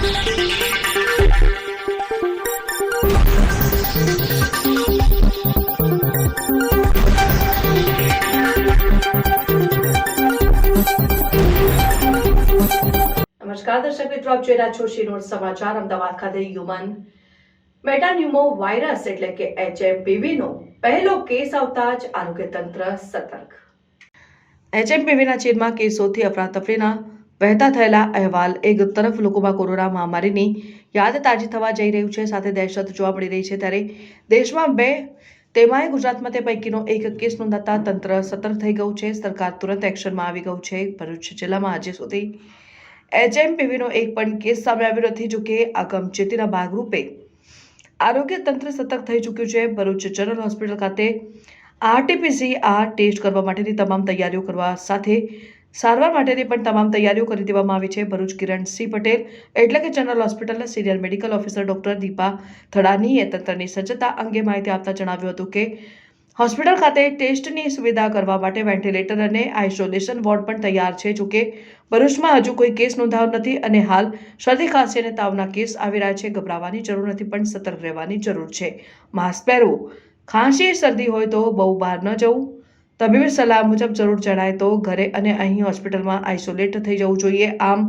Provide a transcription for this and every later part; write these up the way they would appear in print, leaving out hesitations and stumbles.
નમસ્કાર દર્શક મિત્રો, આપ જોઈ રહ્યા છો શિનોર સમાચાર। અમદાવાદ ખાતે હ્યુમન મેટાન્યુમો વાયરસ એટલે કે HMPV નો પહેલો કેસ આવતા જ આરોગ્ય તંત્ર સતર્ક। HMPVના ચીનમાં કેસોથી અફરાતફરીના વહેતા થયેલા અહેવાલ એક તરફ લોકોમાં કોરોના મહામારીની યાદ તાજી થવા જઈ રહ્યું છે, સાથે દહેશત જોવા મળી રહી છે, ત્યારે દેશમાં બે તેમાંય ગુજરાતમાં તે પૈકીનો એક કેસ નોંધાતા તંત્ર સતર્ક થઈ ગયું છે। સરકાર તુરંત એક્શનમાં આવી ગયું છે। ભરૂચ જિલ્લામાં આજે સુધી HMPVનો એક પણ કેસ સામે આવ્યો નથી। જોકે અગમચેતીના ભાગરૂપે આરોગ્ય તંત્ર સતર્ક થઈ ચૂક્યું છે। ભરૂચ જનરલ હોસ્પિટલ ખાતે RT-PCR ટેસ્ટ કરવા માટેની તમામ તૈયારીઓ કરવા સાથે સારવાર માટેની પણ તમામ તૈયારીઓ કરી દેવામાં આવી છે। ભરૂચ કિરણસિંહ પટેલ એટલે કે જનરલ હોસ્પિટલના senior medical officer doctor Deepa થડાનીએ તંત્રની સજ્જતા અંગે માહિતી આપતા જણાવ્યું હતું કે હોસ્પિટલ ખાતે ટેસ્ટની સુવિધા કરવા માટે વેન્ટિલેટર અને આઇસોલેશન વોર્ડ પણ તૈયાર છે। જોકે ભરૂચમાં હજુ કોઈ કેસ નોંધાયો નથી અને હાલ શરદી ખાંસી અને તાવના કેસ આવી રહ્યા છે। ગભરાવાની જરૂર નથી, પણ સતર્ક રહેવાની જરૂર છે। માસ્ક પહેરવું, ખાંસી શરદી હોય તો બહુ બહાર ન જવું, તબીબી સલાહ મુજબ જરૂર જણાય તો ઘરે અને અહીં હોસ્પિટલમાં આઇસોલેટ થઈ જવું જોઈએ। આમ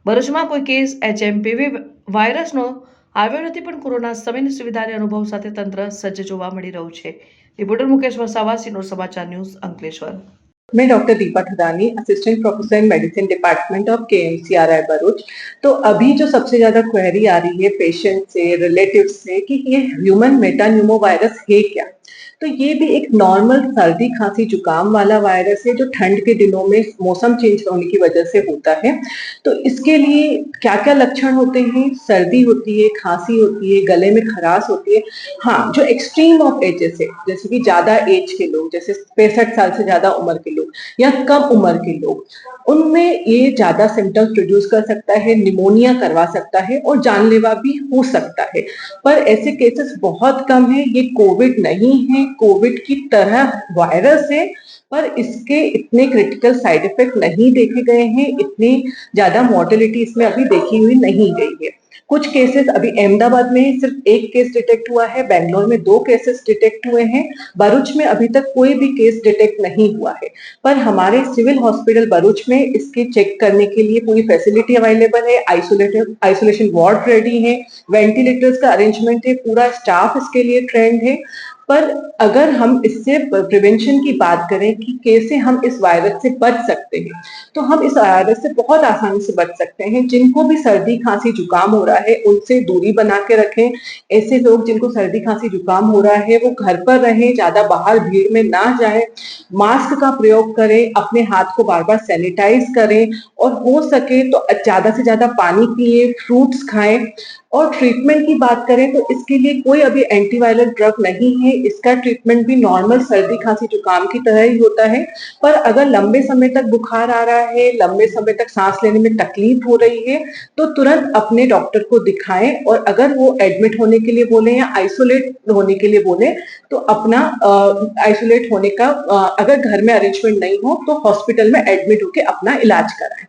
ભરૂચમાં કોઈ કેસ HMPV વાયરસનો આવ્યો નથી, પણ કોરોના સમયની સુવિધાની અનુભવ સાથે તંત્ર સજ્જ જોવા મળી રહ્યું છે। રિપોર્ટર मुकेश वसावा, सिनोर समाचार न्यूज, अंकलेश्वर। मैं doctor Deepa Thadani, assistant professor in medicine department of KMCRI Bharuch. तो अभी जो सबसे ज्यादा क्वेरी आ रही है पेशेंट से, रिलेटिव से कि ये ह्यूमन मेटान्यूमो वायरस है क्या। तो ये भी एक नॉर्मल सर्दी खांसी जुकाम वाला वायरस है जो ठंड के दिनों में मौसम चेंज होने की वजह से होता है। तो इसके लिए क्या क्या लक्षण होते हैं? सर्दी होती है, खांसी होती है, गले में खराश होती है। हाँ, जो एक्सट्रीम ऑफ एजेस है, जैसे कि ज्यादा एज के लोग, जैसे 65 साल से ज्यादा उम्र के लोग या कम उम्र के लोग, उनमें ये ज्यादा सिम्टम्स प्रोड्यूस कर सकता है, निमोनिया करवा सकता है और जानलेवा भी हो सकता है। पर ऐसे केसेस बहुत कम है। ये कोविड नहीं है, कोविड की तरह वायरस है, पर इसके इतने क्रिटिकल साइड इफेक्ट नहीं देखे गए हैं, इतनी ज्यादा मॉर्टेलिटी इसमें अभी देखी हुई नहीं गई है। कुछ केसेस अभी अहमदाबाद में सिर्फ एक केस डिटेक्ट हुआ है, बेंगलोर में 2 केसेस डिटेक्ट हुए हैं, भरूच में अभी तक कोई भी केस डिटेक्ट नहीं हुआ है। पर हमारे सिविल हॉस्पिटल भरूच में इसके चेक करने के लिए पूरी फैसिलिटी अवेलेबल है, आइसोलेशन वार्ड रेडी है, वेंटिलेटर्स का अरेंजमेंट है, पूरा स्टाफ इसके लिए ट्रेंड है। पर अगर हम इससे प्रिवेंशन की बात करें कि कैसे हम इस वायरस से बच सकते हैं, तो हम इस वायरस से बहुत आसानी से बच सकते हैं। जिनको भी सर्दी खांसी जुकाम हो रहा है उनसे दूरी बना के रखें। ऐसे लोग जिनको सर्दी खांसी जुकाम हो रहा है वो घर पर रहें, ज्यादा बाहर भीड़ में ना जाएं, मास्क का प्रयोग करें, अपने हाथ को बार बार सैनिटाइज करें और हो सके तो ज्यादा से ज्यादा पानी पिए, फ्रूट्स खाएं। और ट्रीटमेंट की बात करें तो इसके लिए कोई अभी एंटीवायरल ड्रग नहीं है। इसका ट्रीटमेंट भी नॉर्मल सर्दी खांसी जुकाम की तरह ही होता है। पर अगर लंबे समय तक बुखार आ रहा है, लंबे समय तक सांस लेने में तकलीफ हो रही है, तो तुरंत अपने डॉक्टर को दिखाएं। और अगर वो एडमिट होने के लिए बोले या आइसोलेट होने के लिए बोले तो अपना आइसोलेट होने का अगर घर में अरेंजमेंट नहीं हो तो हॉस्पिटल में एडमिट होकर अपना इलाज कराएं।